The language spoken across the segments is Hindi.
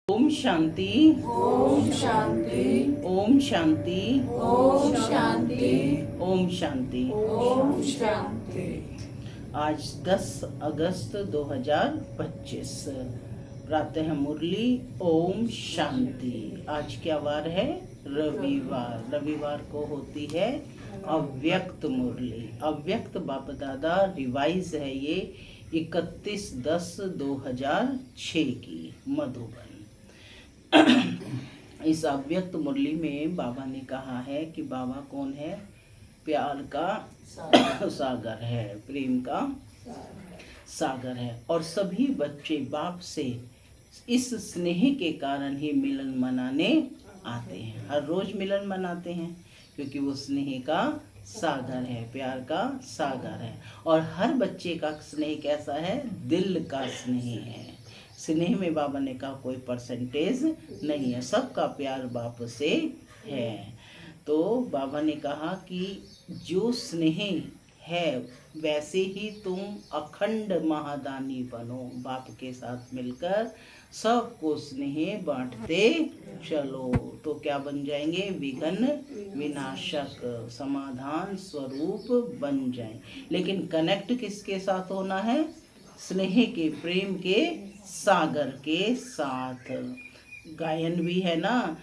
ओम शांति। ओम शांति। ओम शांति। ओम शांति। ओम शांति। ओम शांति। आज 10 अगस्त 2025 प्रातः मुरली ओम शांति। आज क्या वार है? रविवार। रविवार को होती है अव्यक्त मुरली। अव्यक्त बाप दादा रिवाइज है ये 31/10/2006 की मधुबन। इस अव्यक्त मुरली में बाबा ने कहा है कि बाबा कौन है? प्यार का सागर है, प्रेम का सागर है। और सभी बच्चे बाप से इस स्नेह के कारण ही मिलन मनाने आते हैं। हर रोज मिलन मनाते हैं क्योंकि वो स्नेह का सागर है, प्यार का सागर है। और हर बच्चे का स्नेह कैसा है? दिल का स्नेह है। स्नेह में बाबा ने कहा कोई परसेंटेज नहीं है, सबका प्यार बाप से है। तो बाबा ने कहा कि जो स्नेह है वैसे ही तुम अखंड महादानी बनो। बाप के साथ मिलकर सबको स्नेह बांटते चलो तो क्या बन जाएंगे? विघ्न विनाशक समाधान स्वरूप बन जाए। लेकिन कनेक्ट किसके साथ होना है? स्नेह के, प्रेम के सागर के साथ। गायन भी है ना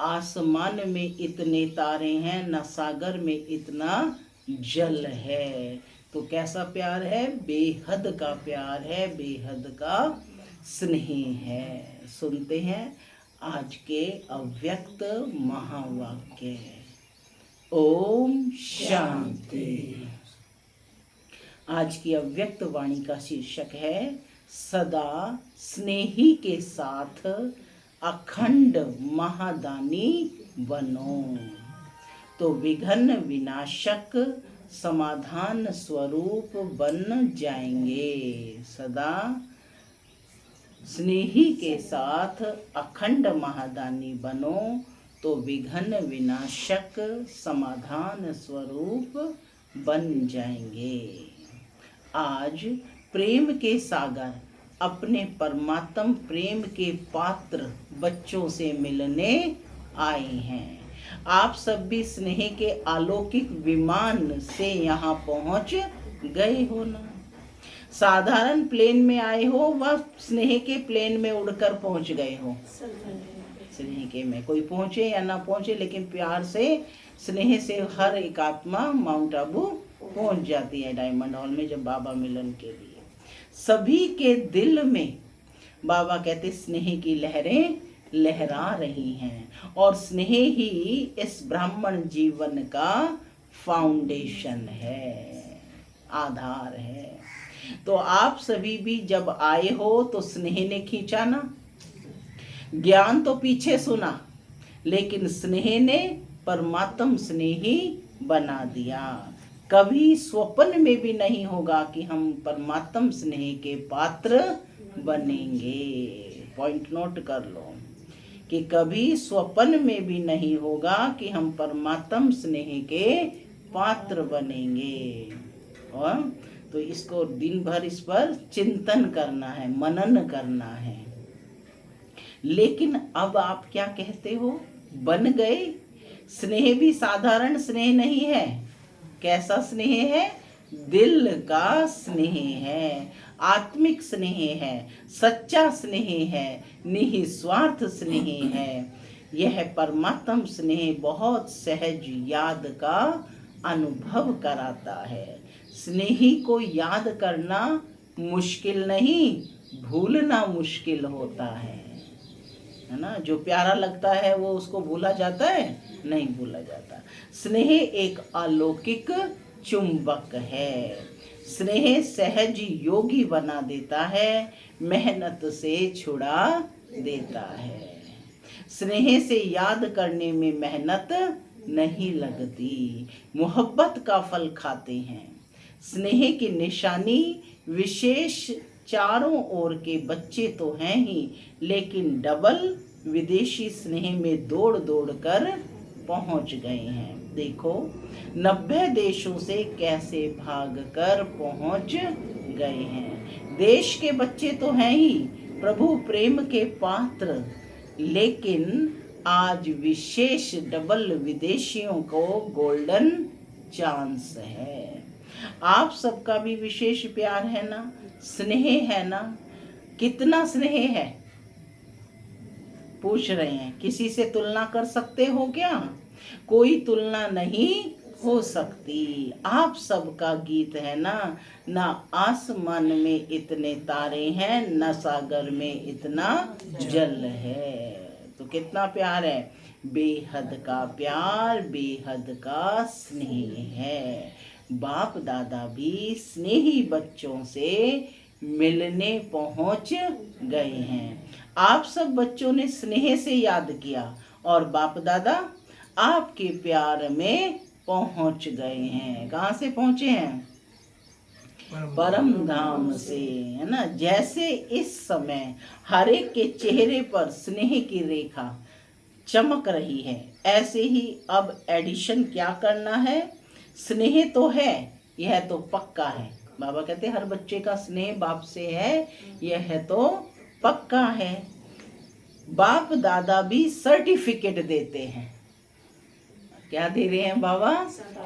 आसमान में इतने तारे हैं, ना सागर में इतना जल है। तो कैसा प्यार है? बेहद का प्यार है, बेहद का स्नेह है। सुनते हैं आज के अव्यक्त महावाक्य। ओम शांति। आज की अव्यक्त वाणी का शीर्षक है सदा स्नेही के साथ अखंड महादानी बनो तो विघ्न विनाशक समाधान स्वरूप बन जाएंगे। सदा स्नेही के साथ अखंड महादानी बनो तो विघ्न विनाशक समाधान स्वरूप बन जाएंगे। आज प्रेम के सागर अपने परमात्म प्रेम के पात्र बच्चों से मिलने आए हैं। आप सब भी स्नेह के अलौकिक विमान से यहाँ पहुँच गए हो ना? साधारण प्लेन में आए हो व स्नेह के प्लेन में उड़कर पहुँच गए हो? स्नेह के में कोई पहुँचे या ना पहुँचे, लेकिन प्यार से स्नेह से हर एक आत्मा माउंट आबू पहुँच जाती है डायमंड हॉल में जब बाबा मिलन के लिए। सभी के दिल में बाबा कहते स्नेह की लहरें लहरा रही हैं और स्नेह ही इस ब्राह्मण जीवन का फाउंडेशन है, आधार है। तो आप सभी भी जब आए हो तो स्नेह ने खींचा ना? ज्ञान तो पीछे सुना, लेकिन स्नेह ने परमात्म स्नेही बना दिया। कभी स्वप्न में भी नहीं होगा कि हम परमात्म स्नेह के पात्र बनेंगे। पॉइंट नोट कर लो कि कभी स्वप्न में भी नहीं होगा कि हम परमात्म स्नेह के पात्र बनेंगे। और तो इसको दिन भर इस पर चिंतन करना है, मनन करना है। लेकिन अब आप क्या कहते हो? बन गए। स्नेह भी साधारण स्नेह नहीं है। कैसा स्नेह है? दिल का स्नेह है, आत्मिक स्नेह है, सच्चा स्नेह है, निस्वार्थ स्नेह है। यह परमात्म स्नेह बहुत सहज याद का अनुभव कराता है। स्नेही को याद करना मुश्किल नहीं, भूलना मुश्किल होता है ना? जो प्यारा लगता है वो उसको भूला जाता है? नहीं भूला जाता। स्नेह एक अलौकिक चुंबक है। स्नेह सहज योगी बना देता है, मेहनत से छुड़ा देता है। स्नेह से याद करने में मेहनत नहीं लगती, मोहब्बत का फल खाते हैं। स्नेह की निशानी विशेष चारों ओर के बच्चे तो हैं ही, लेकिन डबल विदेशी स्नेह में दौड़ दौड़ कर पहुंच गए हैं। देखो 90 देशों से कैसे भाग कर पहुंच गए हैं। देश के बच्चे तो हैं ही, प्रभु प्रेम के पात्र, लेकिन आज विशेष डबल विदेशियों को गोल्डन चांस है। आप सबका भी विशेष प्यार है ना, स्नेह है ना? कितना स्नेह है पूछ रहे हैं। किसी से तुलना कर सकते हो क्या? कोई तुलना नहीं हो सकती। आप सबका गीत है ना आसमान में इतने तारे हैं, न सागर में इतना जल है। तो कितना प्यार है, बेहद का प्यार, बेहद का स्नेह है। बाप दादा भी स्नेही बच्चों से मिलने पहुंच गए हैं। आप सब बच्चों ने स्नेह से याद किया और बाप दादा आपके प्यार में पहुंच गए हैं। कहाँ से पहुंचे हैं? परम धाम से, है ना। जैसे इस समय हर एक के चेहरे पर स्नेह की रेखा चमक रही है, ऐसे ही अब एडिशन क्या करना है? स्नेह तो है, यह तो पक्का है। बाबा कहते हर बच्चे का स्नेह बाप से है, यह तो पक्का है। बाप दादा भी सर्टिफिकेट देते हैं। क्या दे रहे हैं बाबा?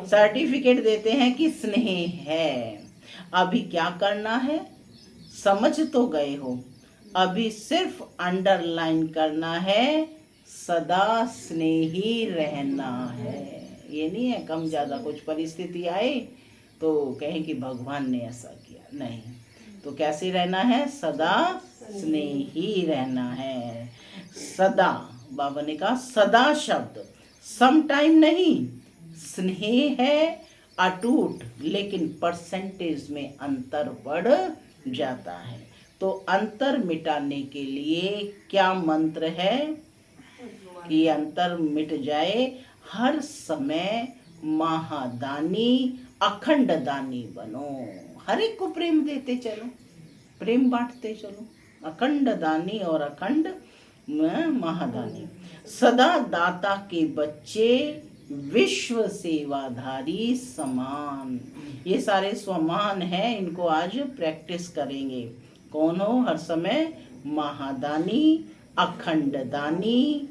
सर्टिफिकेट देते हैं कि स्नेह है। अभी क्या करना है? समझ तो गए हो, अभी सिर्फ अंडरलाइन करना है, सदा स्नेही रहना है। ये नहीं है कम ज्यादा कुछ परिस्थिति आए तो कहें कि भगवान ने ऐसा किया, नहीं। तो कैसे रहना है? सदा स्नेही रहना है। सदा, बाबा ने कहा सदा शब्द सम टाइम नहीं, स्नेह है अटूट, लेकिन परसेंटेज में अंतर बढ़ जाता है। तो अंतर मिटाने के लिए क्या मंत्र है कि अंतर मिट जाए? हर समय महादानी अखंड दानी बनो। हर एक को प्रेम देते चलो, प्रेम बांटते चलो। अखंड दानी और अखंड महादानी। सदा दाता के बच्चे, विश्व सेवाधारी समान। ये सारे समान हैं, इनको आज प्रैक्टिस करेंगे। कौन हो? हर समय महादानी, अखंड दानी,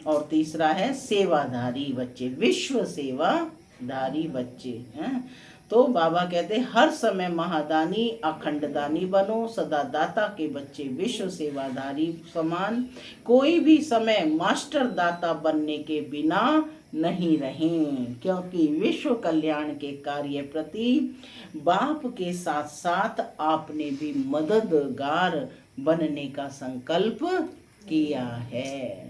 और तीसरा है सेवाधारी बच्चे, विश्व सेवाधारी बच्चे हैं। तो बाबा कहते हर समय महादानी अखंड दानी बनो, सदा दाता के बच्चे, विश्व सेवाधारी समान। कोई भी समय मास्टर दाता बनने के बिना नहीं रहें, क्योंकि विश्व कल्याण के कार्य प्रति बाप के साथ साथ आपने भी मददगार बनने का संकल्प किया है।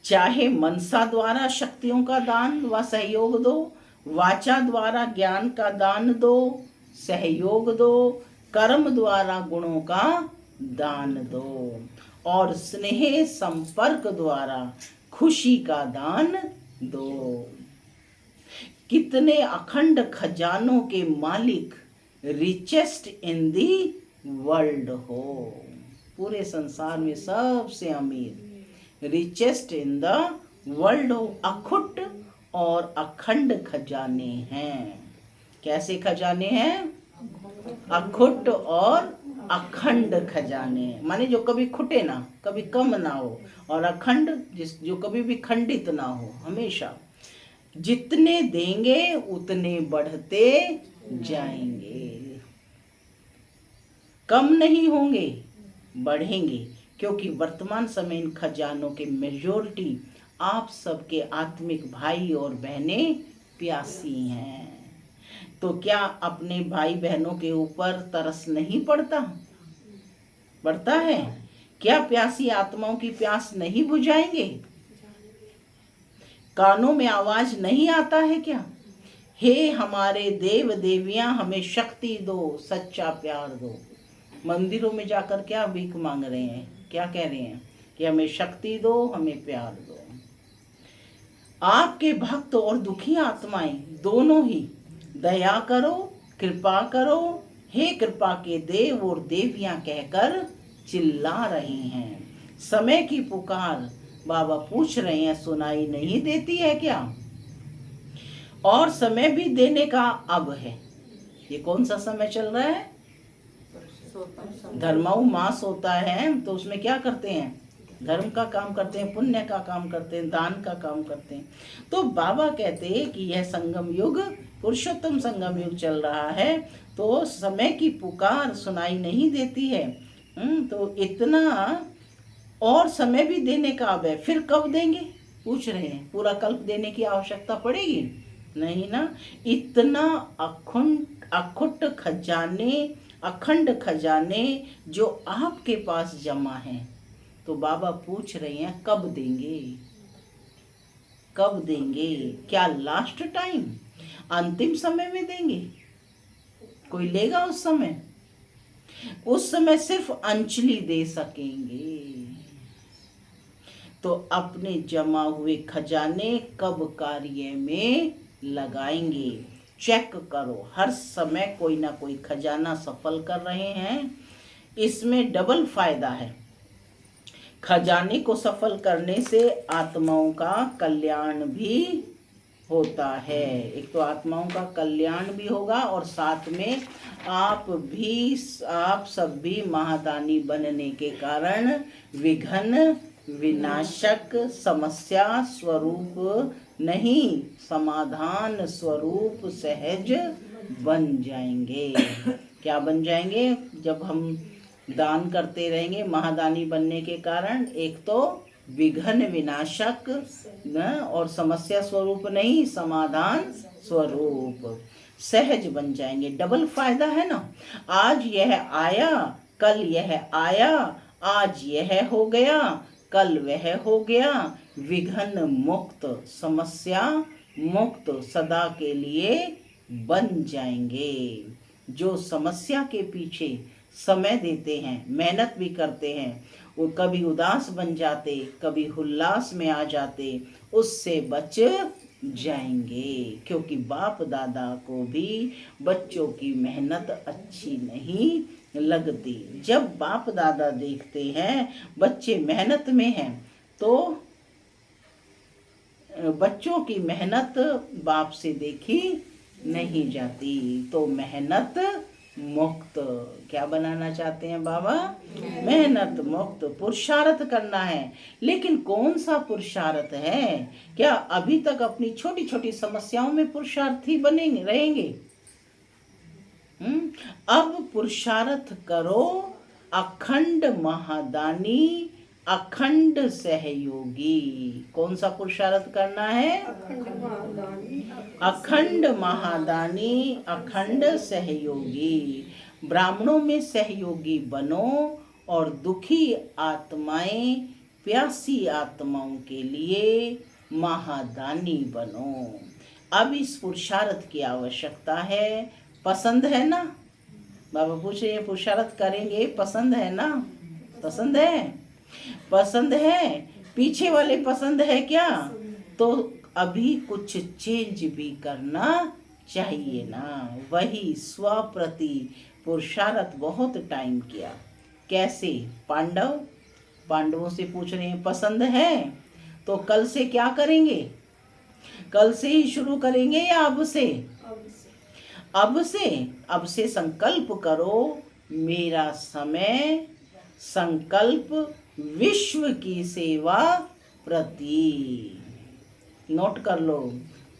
चाहे मनसा द्वारा शक्तियों का दान व सहयोग दो, वाचा द्वारा ज्ञान का दान दो, सहयोग दो, कर्म द्वारा गुणों का दान दो, और स्नेह संपर्क द्वारा खुशी का दान दो। कितने अखंड खजानों के मालिक रिचेस्ट इन दी वर्ल्ड हो। पूरे संसार में सबसे अमीर, रिचेस्ट इन द वर्ल्ड हो। अखुट और अखंड खजाने हैं। कैसे खजाने हैं? अखुट और अखंड खजाने, माने जो कभी खुटे ना, कभी कम ना हो, और अखंड जो कभी भी खंडित ना हो, हमेशा। जितने देंगे उतने बढ़ते जाएंगे, कम नहीं होंगे, बढ़ेंगे। क्योंकि वर्तमान समय इन खजानों के मेजॉरिटी आप सबके आत्मिक भाई और बहनें प्यासी हैं। तो क्या अपने भाई बहनों के ऊपर तरस नहीं पड़ता? पड़ता है। क्या प्यासी आत्माओं की प्यास नहीं बुझाएंगे? कानों में आवाज नहीं आता है क्या? हे हमारे देव देवियां, हमें शक्ति दो, सच्चा प्यार दो। मंदिरों में जाकर क्या भीख मांग रहे हैं? क्या कह रहे हैं कि हमें शक्ति दो, हमें प्यार दो। आपके भक्त और दुखी आत्माएं दोनों ही दया करो, कृपा करो, हे कृपा के देव और देवियां कहकर चिल्ला रही हैं। समय की पुकार बाबा पूछ रहे हैं, सुनाई नहीं देती है क्या? और समय भी देने का अब है। ये कौन सा समय चल रहा है? धर्मऊ मास होता है तो उसमें क्या करते हैं, धर्म का काम करते हैं, पुण्य का काम करते हैं, दान का काम करते हैं। तो बाबा कहते हैं कि यह संगम युग, पुरुषोत्तम संगम युग चल रहा है, तो समय की पुकार सुनाई नहीं देती है। तो इतना और समय भी देने का अब है, फिर कब देंगे पूछ रहे हैं। पूरा कल्प देने की आवश्यकता पड़ेगी नहीं ना। इतना अखंड खजाने जो आपके पास जमा हैं, तो बाबा पूछ रहे हैं कब देंगे, कब देंगे? क्या लास्ट टाइम, अंतिम समय में देंगे? कोई लेगा उस समय? उस समय सिर्फ अंजलि दे सकेंगे। तो अपने जमा हुए खजाने कब कार्य में लगाएंगे? चेक करो, हर समय कोई ना कोई खजाना सफल कर रहे हैं। इसमें डबल फायदा है। खजाने को सफल करने से आत्माओं का कल्याण भी होता है। एक तो आत्माओं का कल्याण भी होगा और साथ में आप सब भी महादानी बनने के कारण विघ्न विनाशक, समस्या स्वरूप नहीं, समाधान स्वरूप सहज बन जाएंगे। क्या बन जाएंगे? जब हम दान करते रहेंगे महादानी बनने के कारण, एक तो विघ्न विनाशक और समस्या स्वरूप नहीं, समाधान स्वरूप सहज बन जाएंगे। डबल फायदा है ना। आज यह आया, कल यह आया, आज यह हो गया, कल वह हो गया। विघ्न मुक्त, समस्या मुक्त सदा के लिए बन जाएंगे। जो समस्या के पीछे समय देते हैं, मेहनत भी करते हैं, वो कभी उदास बन जाते, कभी उल्लास में आ जाते, उससे बच जाएंगे। क्योंकि बाप दादा को भी बच्चों की मेहनत अच्छी नहीं लगती। जब बाप दादा देखते हैं बच्चे मेहनत में हैं, तो बच्चों की मेहनत बाप से देखी नहीं जाती। तो मेहनत मुक्त क्या बनाना चाहते हैं बाबा? मेहनत मुक्त पुरुषार्थ करना है। लेकिन कौन सा पुरुषार्थ है? क्या अभी तक अपनी छोटी छोटी समस्याओं में पुरुषार्थी बनेंगे, रहेंगे? अब पुरुषार्थ करो, अखंड महादानी, अखंड सहयोगी। कौन सा पुरुषार्थ करना है? अखंड महादानी, अखंड सहयोगी। ब्राह्मणों में सहयोगी बनो और दुखी आत्माएं, प्यासी आत्माओं के लिए महादानी बनो। अब इस पुरुषार्थ की आवश्यकता है। पसंद है ना? बाबा पूछ रहे हैं पुरुषार्थ करेंगे, पसंद है ना? पसंद है? पसंद है? पीछे वाले पसंद है क्या? तो अभी कुछ चेंज भी करना चाहिए ना। वही स्वप्रति पुरुषार्थ बहुत टाइम किया। कैसे? पांडवों से पूछ रहे हैं पसंद है? तो कल से क्या करेंगे? कल से ही शुरू करेंगे या अब से? अब से संकल्प करो, मेरा समय संकल्प विश्व की सेवा प्रति। नोट कर लो,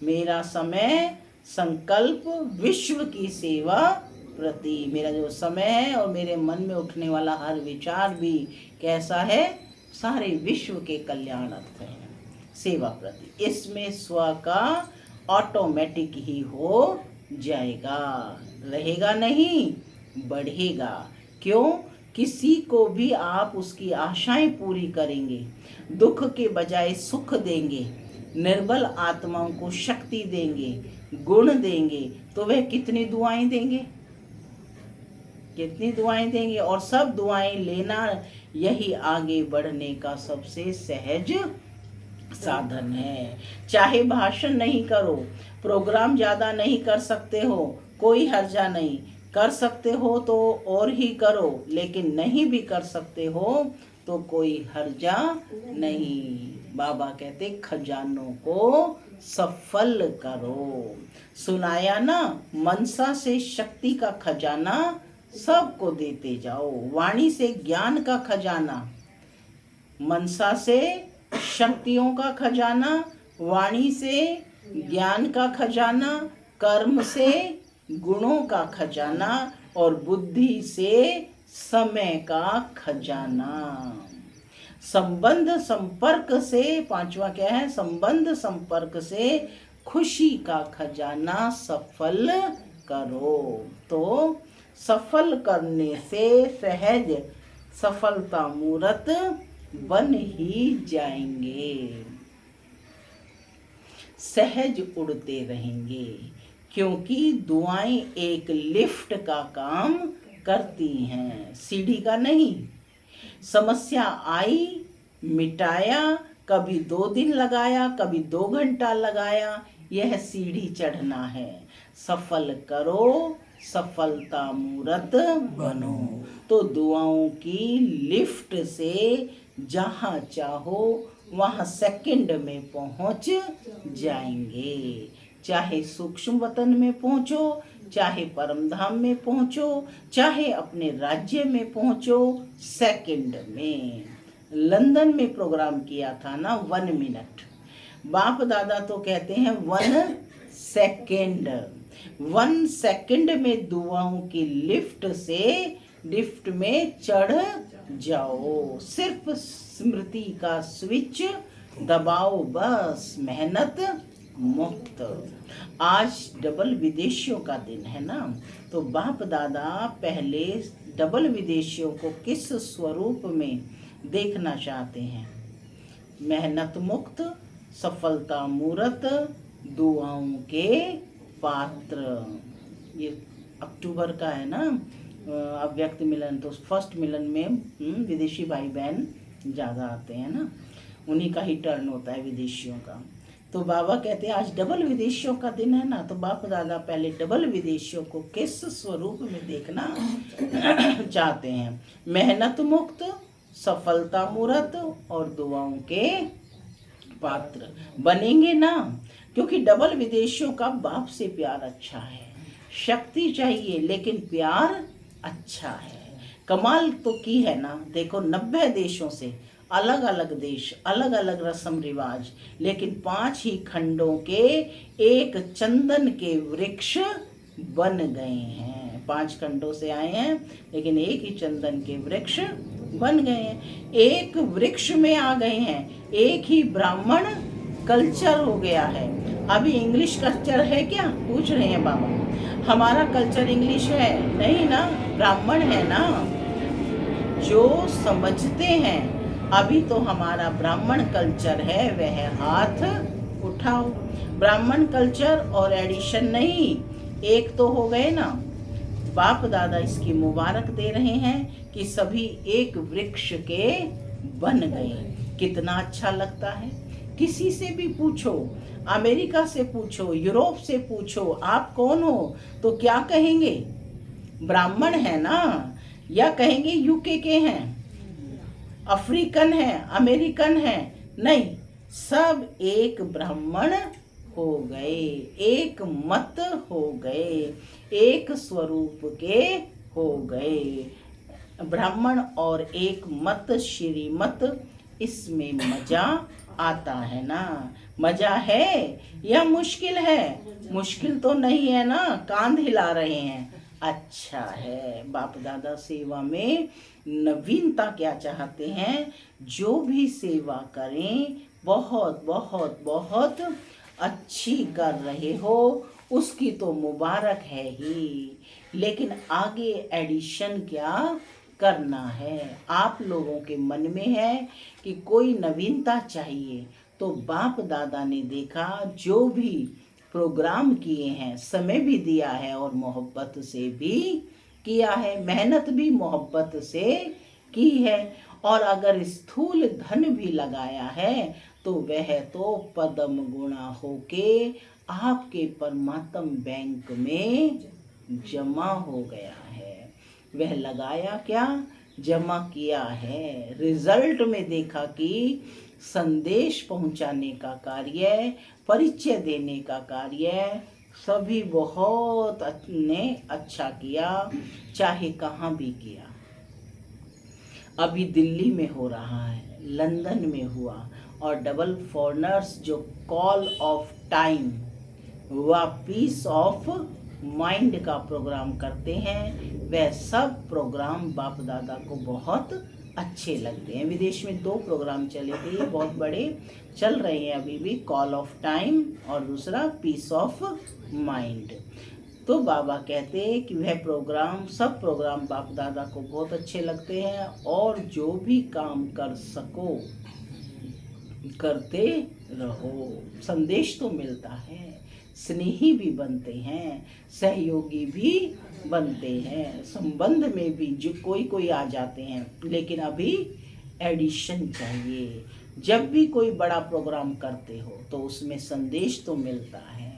मेरा समय संकल्प विश्व की सेवा प्रति। मेरा जो समय है और मेरे मन में उठने वाला हर विचार भी कैसा है? सारे विश्व के कल्याणार्थ है, सेवा प्रति। इसमें स्व का ऑटोमेटिक ही हो जाएगा, रहेगा नहीं, बढ़ेगा। क्यों? किसी को भी आप उसकी आशाएं पूरी करेंगे, दुख के बजाय सुख देंगे, निर्बल आत्माओं को शक्ति देंगे, गुण देंगे, तो वह कितनी दुआएं देंगे, कितनी दुआएं देंगे। और सब दुआएं लेना यही आगे बढ़ने का सबसे सहज साधन है। चाहे भाषण नहीं करो, प्रोग्राम ज़्यादा नहीं कर सकते हो, कोई हर्जा नहीं। कर सकते हो तो और ही करो, लेकिन नहीं भी कर सकते हो तो कोई हर्जा नहीं। बाबा कहते खजानों को सफल करो। सुनाया ना, मनसा से शक्ति का खजाना सबको देते जाओ। वाणी से ज्ञान का खजाना, मनसा से शक्तियों का खजाना, वाणी से ज्ञान का खजाना, कर्म से गुणों का खजाना और बुद्धि से समय का खजाना। संबंध संपर्क से, पांचवा क्या है? संबंध संपर्क से खुशी का खजाना सफल करो। तो सफल करने से सहज सफलता मूर्त बन ही जाएंगे, सहज उड़ते रहेंगे, क्योंकि दुआएं एक लिफ्ट का काम करती हैं, सीढ़ी का नहीं। समस्या आई, मिटाया, कभी 2 दिन लगाया, कभी 2 घंटा लगाया, यह सीढ़ी चढ़ना है। सफल करो, सफलता मूर्त बनो। तो दुआओं की लिफ्ट से जहाँ चाहो वहाँ सेकंड में पहुँच जाएंगे। चाहे सूक्ष्म वतन में पहुँचो, चाहे परम धाम में पहुँचो, चाहे अपने राज्य में पहुँचो, सेकंड में। लंदन में प्रोग्राम किया था ना 1 मिनट, बाप दादा तो कहते हैं 1 सेकंड। 1 सेकंड में दुआओं की लिफ्ट में चढ़ जाओ। सिर्फ स्मृति का स्विच दबाओ, बस मेहनत मुक्त। आज डबल विदेशियों का दिन है ना, तो बाप दादा पहले डबल विदेशियों को किस स्वरूप में देखना चाहते हैं? मेहनत मुक्त, सफलता मूर्त, दुआओं के पात्र। ये अक्टूबर का है ना अव्यक्त मिलन, तो फर्स्ट मिलन में विदेशी भाई बहन ज़्यादा आते हैं ना, उन्हीं का ही टर्न होता है विदेशियों का। तो बाबा कहते हैं आज डबल विदेशियों का दिन है ना, तो बाप दादा पहले डबल विदेशियों को किस स्वरूप में देखना चाहते हैं? मेहनत मुक्त, सफलता मूर्त और दुआओं के पात्र बनेंगे ना, क्योंकि डबल विदेशियों का बाप से प्यार अच्छा है। शक्ति चाहिए लेकिन प्यार अच्छा है। कमाल तो की है ना, देखो 90 देशों से अलग अलग देश, अलग अलग रस्म रिवाज, लेकिन 5 ही खंडों के एक चंदन के वृक्ष बन गए हैं। 5 खंडों से आए हैं लेकिन एक ही चंदन के वृक्ष बन गए हैं, एक वृक्ष में आ गए हैं। एक ही ब्राह्मण कल्चर हो गया है। अभी इंग्लिश कल्चर है क्या, पूछ रहे हैं बाबा। हमारा कल्चर इंग्लिश है नहीं ना, ब्राह्मण है ना। जो समझते हैं अभी तो हमारा ब्राह्मण कल्चर है, वह हाथ उठाओ। ब्राह्मण कल्चर और एडिशन नहीं, एक तो हो गए ना। बाप दादा इसकी मुबारक दे रहे हैं कि सभी एक वृक्ष के बन गए। कितना अच्छा लगता है। किसी से भी पूछो, अमेरिका से पूछो, यूरोप से पूछो, आप कौन हो, तो क्या कहेंगे? ब्राह्मण है ना, या कहेंगे यूके के हैं, अफ्रीकन है, अमेरिकन है? नहीं, सब एक ब्राह्मण हो गए, एक मत हो गए, एक स्वरूप के हो गए। ब्राह्मण और एक मत, श्रीमत, इसमें मजा आता है ना। मजा है या मुश्किल है? मुश्किल तो नहीं है ना, कांध हिला रहे हैं। अच्छा है। बाप दादा सेवा में नवीनता क्या चाहते हैं? जो भी सेवा करें बहुत बहुत बहुत अच्छी कर रहे हो, उसकी तो मुबारक है ही, लेकिन आगे एडिशन क्या करना है? आप लोगों के मन में है कि कोई नवीनता चाहिए, तो बाप दादा ने देखा जो भी प्रोग्राम किए हैं, समय भी दिया है और मोहब्बत से भी किया है, मेहनत भी मोहब्बत से की है, और अगर स्थूल धन भी लगाया है तो वह तो पदम गुणा होके आपके परमात्म बैंक में जमा हो गया है। वह लगाया क्या? जमा किया है। रिजल्ट में देखा कि संदेश पहुंचाने का कार्य, परिचय देने का कार्य, सभी बहुत ने अच्छा किया, चाहे कहाँ भी किया। अभी दिल्ली में हो रहा है, लंदन में हुआ, और डबल फॉरनर्स जो कॉल ऑफ टाइम व पीस ऑफ माइंड का प्रोग्राम करते हैं, वह सब प्रोग्राम बाप दादा को बहुत अच्छे लगते हैं। विदेश में 2 प्रोग्राम चले थे, बहुत बड़े चल रहे हैं अभी भी, कॉल ऑफ टाइम और दूसरा पीस ऑफ माइंड। तो बाबा कहते हैं कि वह प्रोग्राम, सब प्रोग्राम बाप दादा को बहुत अच्छे लगते हैं, और जो भी काम कर सको करते रहो। संदेश तो मिलता है, स्नेही भी बनते हैं, सहयोगी भी बनते हैं, संबंध में भी जो कोई आ जाते हैं, लेकिन अभी एडिशन चाहिए। जब भी कोई बड़ा प्रोग्राम करते हो तो उसमें संदेश तो मिलता है,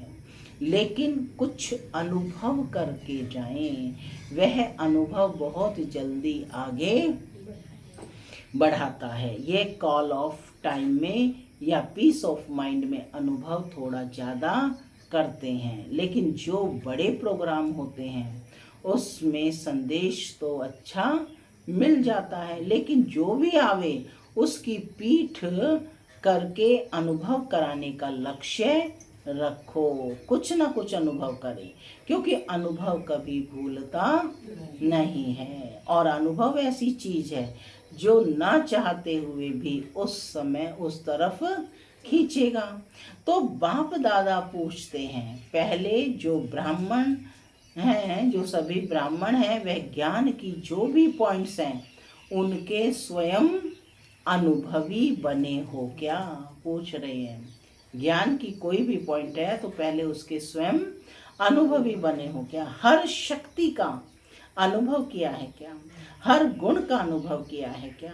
लेकिन कुछ अनुभव करके जाएं। वह अनुभव बहुत जल्दी आगे बढ़ाता है। ये कॉल ऑफ टाइम में या पीस ऑफ माइंड में अनुभव थोड़ा ज़्यादा करते हैं, लेकिन जो बड़े प्रोग्राम होते हैं उसमें संदेश तो अच्छा मिल जाता है, लेकिन जो भी आवे उसकी पीठ करके अनुभव कराने का लक्ष्य रखो। कुछ ना कुछ अनुभव करें, क्योंकि अनुभव कभी भूलता नहीं है, और अनुभव ऐसी चीज है जो ना चाहते हुए भी उस समय उस तरफ खींचेगा। तो बाप दादा पूछते हैं, पहले जो ब्राह्मण हैं, जो सभी ब्राह्मण हैं, वह ज्ञान की जो भी पॉइंट्स हैं उनके स्वयं अनुभवी बने हो क्या? पूछ रहे हैं। ज्ञान की कोई भी पॉइंट है तो पहले उसके स्वयं अनुभवी बने हो क्या? हर शक्ति का अनुभव किया है क्या? हर गुण का अनुभव किया है क्या?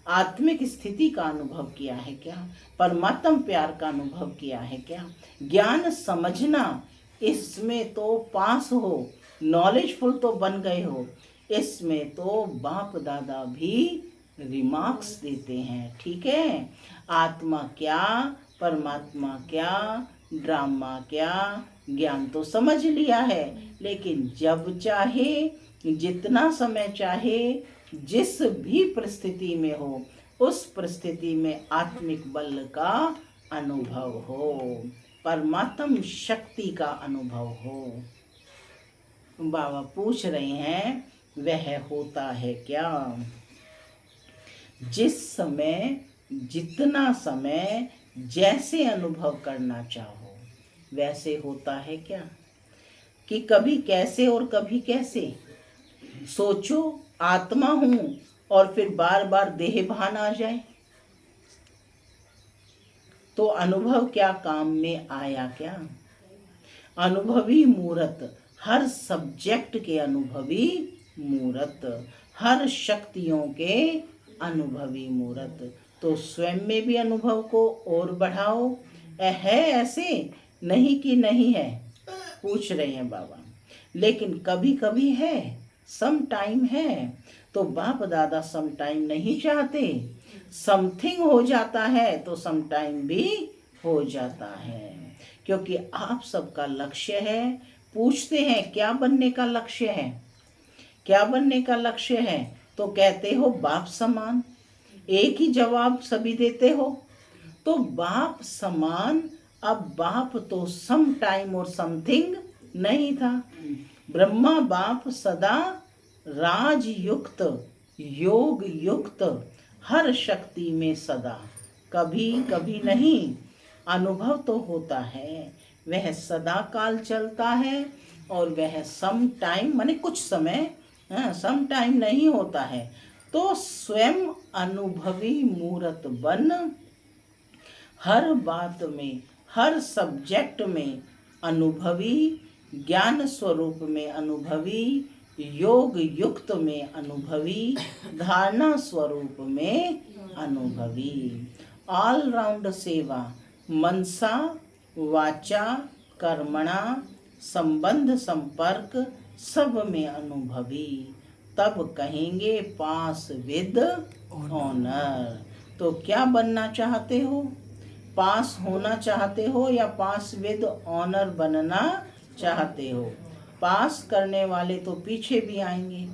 आत्मिक स्थिति का अनुभव किया है क्या? परमात्म प्यार का अनुभव किया है क्या? ज्ञान समझना, इसमें तो पास हो, नॉलेजफुल तो बन गए हो, इसमें तो बाप दादा भी रिमार्क्स देते हैं। ठीक है, आत्मा क्या, परमात्मा क्या, ड्रामा क्या, ज्ञान तो समझ लिया है, लेकिन जब चाहे, जितना समय चाहे, जिस भी परिस्थिति में हो, उस परिस्थिति में आत्मिक बल का अनुभव हो, परमात्म शक्ति का अनुभव हो। बाबा पूछ रहे हैं, वह होता है क्या? जिस समय, जितना समय, जैसे अनुभव करना चाहो वैसे होता है क्या? कि कभी कैसे और कभी कैसे? सोचो आत्मा हूं और फिर बार बार देह भान आ जाए तो अनुभव क्या काम में आया क्या? अनुभवी मूर्त, हर सब्जेक्ट के अनुभवी मूर्त, हर शक्तियों के अनुभवी मूर्त। तो स्वयं में भी अनुभव को और बढ़ाओ। है ऐसे नहीं कि नहीं है, पूछ रहे हैं बाबा, लेकिन कभी कभी है, सम टाइम है। तो बाप दादा सम टाइम नहीं चाहते, समथिंग हो जाता है तो सम टाइम भी हो जाता है, क्योंकि आप सबका लक्ष्य है। पूछते हैं क्या बनने का लक्ष्य है, क्या बनने का लक्ष्य है, तो कहते हो बाप समान। एक ही जवाब सभी देते हो, तो बाप समान। अब बाप तो सम टाइम और समथिंग नहीं था। ब्रह्मा बाप सदा राजयुक्त, योग युक्त, हर शक्ति में सदा, कभी कभी नहीं। अनुभव तो होता है, वह सदा काल चलता है, और वह सम टाइम माने कुछ समय, सम टाइम नहीं होता है। तो स्वयं अनुभवी मूर्त बन, हर बात में, हर सब्जेक्ट में अनुभवी, ज्ञान स्वरूप में अनुभवी, योग युक्त में अनुभवी, धारणा स्वरूप में अनुभवी। ऑल राउंड सेवा, मनसा वाचा कर्मणा, संबंध संपर्क सब में अनुभवी, तब कहेंगे पास विद ऑनर। तो क्या बनना चाहते हो? पास होना चाहते हो या पास विद ऑनर बनना चाहते हो। पास करने वाले तो पीछे भी आएंगे।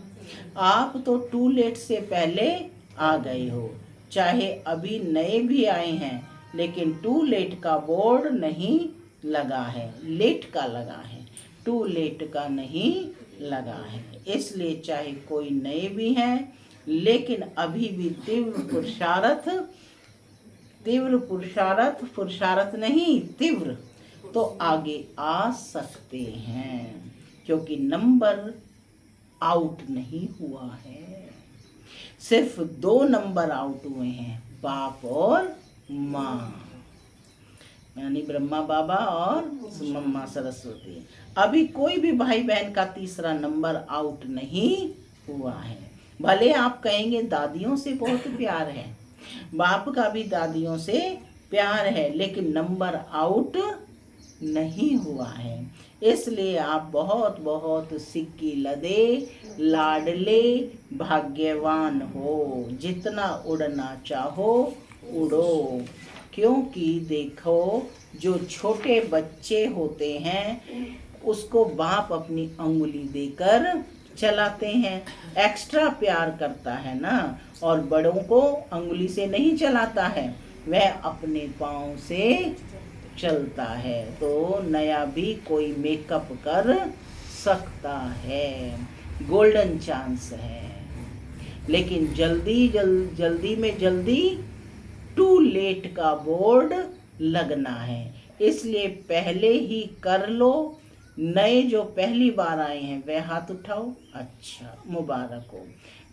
आप तो टू लेट से पहले आ गए हो। चाहे अभी नए भी आए हैं, लेकिन टू लेट का बोर्ड नहीं लगा है, लेट का लगा है, टू लेट का नहीं लगा है। इसलिए चाहे कोई नए भी हैं, लेकिन अभी भी पुरुषार्थ नहीं, तीव्र तो आगे आ सकते हैं, क्योंकि नंबर आउट नहीं हुआ है। सिर्फ 2 नंबर आउट हुए हैं, बाप और माँ, यानी ब्रह्मा बाबा और मम्मा सरस्वती। अभी कोई भी भाई बहन का तीसरा नंबर आउट नहीं हुआ है। भले आप कहेंगे दादियों से बहुत प्यार है, बाप का भी दादियों से प्यार है, लेकिन नंबर आउट नहीं हुआ है। इसलिए आप बहुत बहुत सिक्की लदे लाडले भाग्यवान हो। जितना उड़ना चाहो उड़ो, क्योंकि देखो जो छोटे बच्चे होते हैं उसको बाप अपनी अंगुली देकर चलाते हैं, एक्स्ट्रा प्यार करता है ना, और बड़ों को अंगुली से नहीं चलाता है, वह अपने पाँव से चलता है। तो नया भी कोई मेकअप कर सकता है, गोल्डन चांस है, लेकिन जल्दी टू लेट का बोर्ड लगना है। इसलिए पहले ही कर लो। नए जो पहली बार आए हैं वह हाथ उठाओ। अच्छा, मुबारक हो,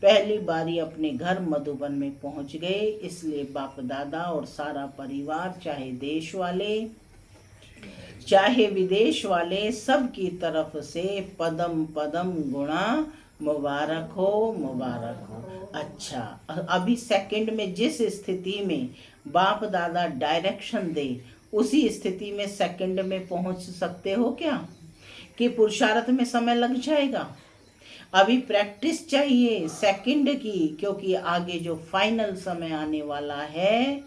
पहली बारी अपने घर मधुबन में पहुंच गए। इसलिए बाप दादा और सारा परिवार, चाहे देश वाले चाहे विदेश वाले, सब की तरफ से पदम पदम गुणा मुबारक हो, मुबारक हो। अच्छा, अभी सेकंड में जिस स्थिति में बाप दादा डायरेक्शन दे, उसी स्थिति में सेकंड में पहुंच सकते हो क्या? कि पुरुषार्थ में समय लग जाएगा? अभी प्रैक्टिस चाहिए सेकंड की, क्योंकि आगे जो फाइनल समय आने वाला है,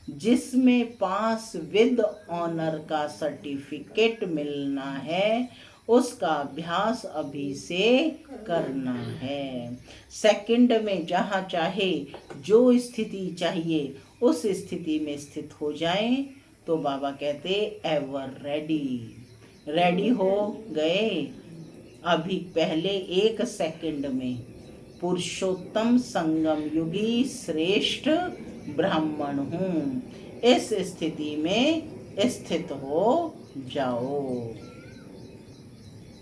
जिसमें पास विद ऑनर का सर्टिफिकेट मिलना है, उसका अभ्यास अभी से करना है। सेकंड में जहाँ चाहे जो स्थिति चाहिए उस स्थिति में स्थित हो जाएं, तो बाबा कहते एवर रेडी हो गए। अभी पहले 1 सेकंड में पुरुषोत्तम संगम युगी श्रेष्ठ ब्राह्मण हूँ, इस स्थिति में स्थित हो जाओ।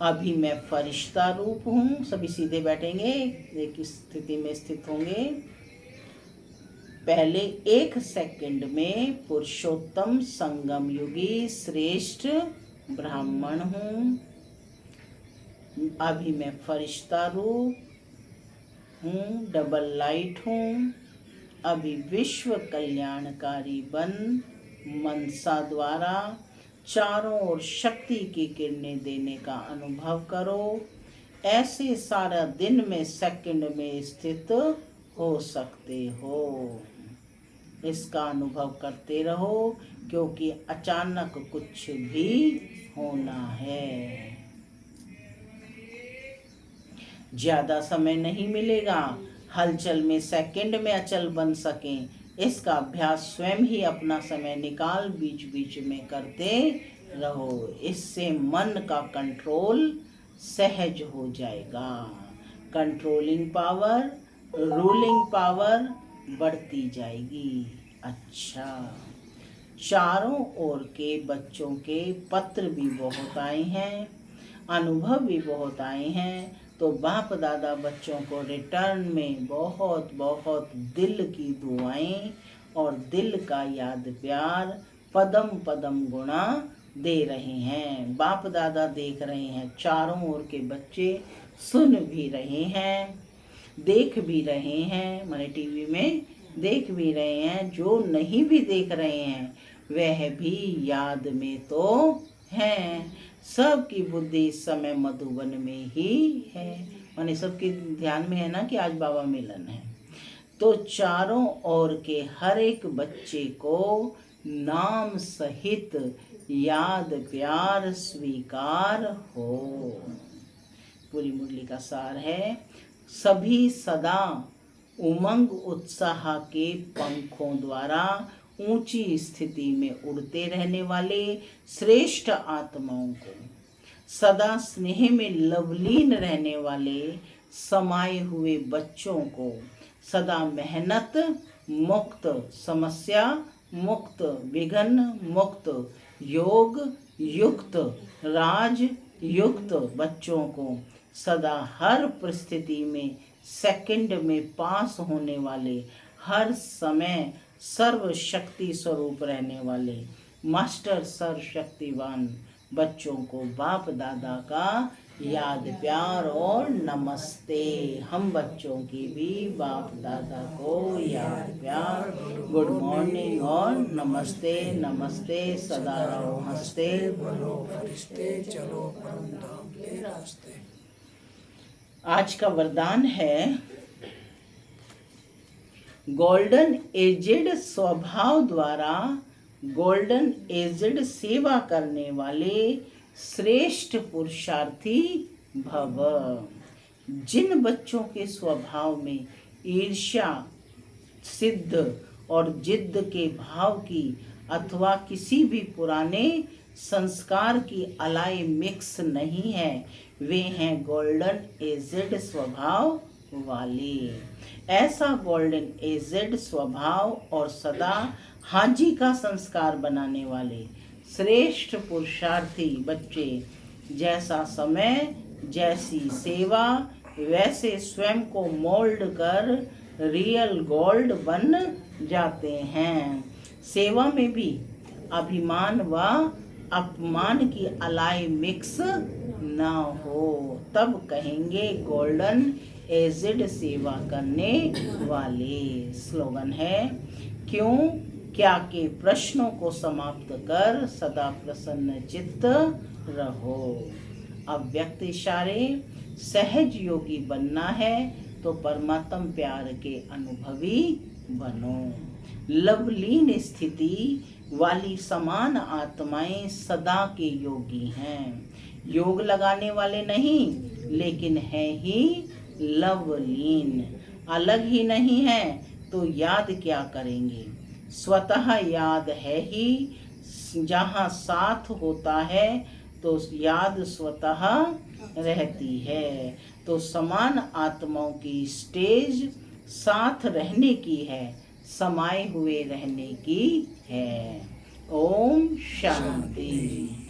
अभी मैं फरिश्ता रूप हूँ। सभी सीधे बैठेंगे, एक स्थिति में स्थित होंगे। पहले 1 सेकंड में पुरुषोत्तम संगम युगी श्रेष्ठ ब्राह्मण हूँ। अभी मैं फरिश्ता रूप हूँ, डबल लाइट हूँ। अभी विश्व कल्याणकारी बन मनसा द्वारा चारों ओर शक्ति की किरणें देने का अनुभव करो। ऐसे सारा दिन में सेकंड में स्थित हो सकते हो। इसका अनुभव करते रहो, क्योंकि अचानक कुछ भी होना है। ज्यादा समय नहीं मिलेगा। हलचल में सेकंड में अचल बन सकें, इसका अभ्यास स्वयं ही अपना समय निकाल बीच बीच में करते रहो। इससे मन का कंट्रोल सहज हो जाएगा। कंट्रोलिंग पावर, रूलिंग पावर बढ़ती जाएगी। अच्छा, चारों ओर के बच्चों के पत्र भी बहुत आए हैं, अनुभव भी बहुत आए हैं। तो बाप दादा बच्चों को रिटर्न में बहुत बहुत दिल की दुआएं और दिल का याद प्यार पदम पदम गुणा दे रहे हैं। बाप दादा देख रहे हैं, चारों ओर के बच्चे सुन भी रहे हैं, देख भी रहे हैं, मैंने टीवी में देख भी रहे हैं। जो नहीं भी देख रहे हैं वह भी याद में तो हैं। सबकी बुद्धि इस समय मधुबन में ही है, माने सबके ध्यान में है ना कि आज बाबा मिलन है। तो चारों ओर के हर एक बच्चे को नाम सहित याद प्यार स्वीकार हो। पूरी मुरली का सार है, सभी सदा उमंग उत्साह के पंखों द्वारा ऊंची स्थिति में उड़ते रहने वाले श्रेष्ठ आत्माओं को, सदा स्नेह में लवलीन रहने वाले समाये हुए बच्चों को, सदा मेहनत मुक्त, समस्या मुक्त, विघ्न मुक्त, योग युक्त, राज युक्त बच्चों को, सदा हर परिस्थिति में सेकंड में पास होने वाले, हर समय सर्वशक्ति स्वरूप रहने वाले मास्टर सर्वशक्तिवान बच्चों को बाप दादा का याद प्यार और नमस्ते। हम बच्चों की भी बाप दादा को याद प्यार, गुड मॉर्निंग और नमस्ते नमस्ते, सदा रहो हंसते, बनो फरिश्ते, चलो परम धाम के रास्ते। आज का वरदान है, गोल्डन एजेड स्वभाव द्वारा गोल्डन एजेड सेवा करने वाले श्रेष्ठ पुरुषार्थी भव। जिन बच्चों के स्वभाव में ईर्ष्या, सिद्ध और जिद्द के भाव की अथवा किसी भी पुराने संस्कार की अलाई मिक्स नहीं है, वे हैं गोल्डन एजेड स्वभाव वाले। ऐसा गोल्डन एजेड स्वभाव और सदा हाजी का संस्कार बनाने वाले श्रेष्ठ पुरुषार्थी बच्चे, जैसा समय जैसी सेवा वैसे स्वयं को मोल्ड कर रियल गोल्ड बन जाते हैं। सेवा में भी अभिमान व अपमान की अलाई मिक्स ना हो, तब कहेंगे गोल्डन एजेड सेवा करने वाले। स्लोगन है, क्यों क्या के प्रश्नों को समाप्त कर सदा प्रसन्न चित्त रहो। अव्यक्त इशारे, सहज योगी बनना है तो परमात्म प्यार के अनुभवी बनो। लवलीन स्थिति वाली समान आत्माएं सदा के योगी हैं, योग लगाने वाले नहीं लेकिन है ही लवलीन। अलग ही नहीं है तो याद क्या करेंगे, स्वतः याद है ही। जहाँ साथ होता है तो याद स्वतः रहती है। तो समान आत्माओं की स्टेज साथ रहने की है, समाये हुए रहने की है। ओम शांति।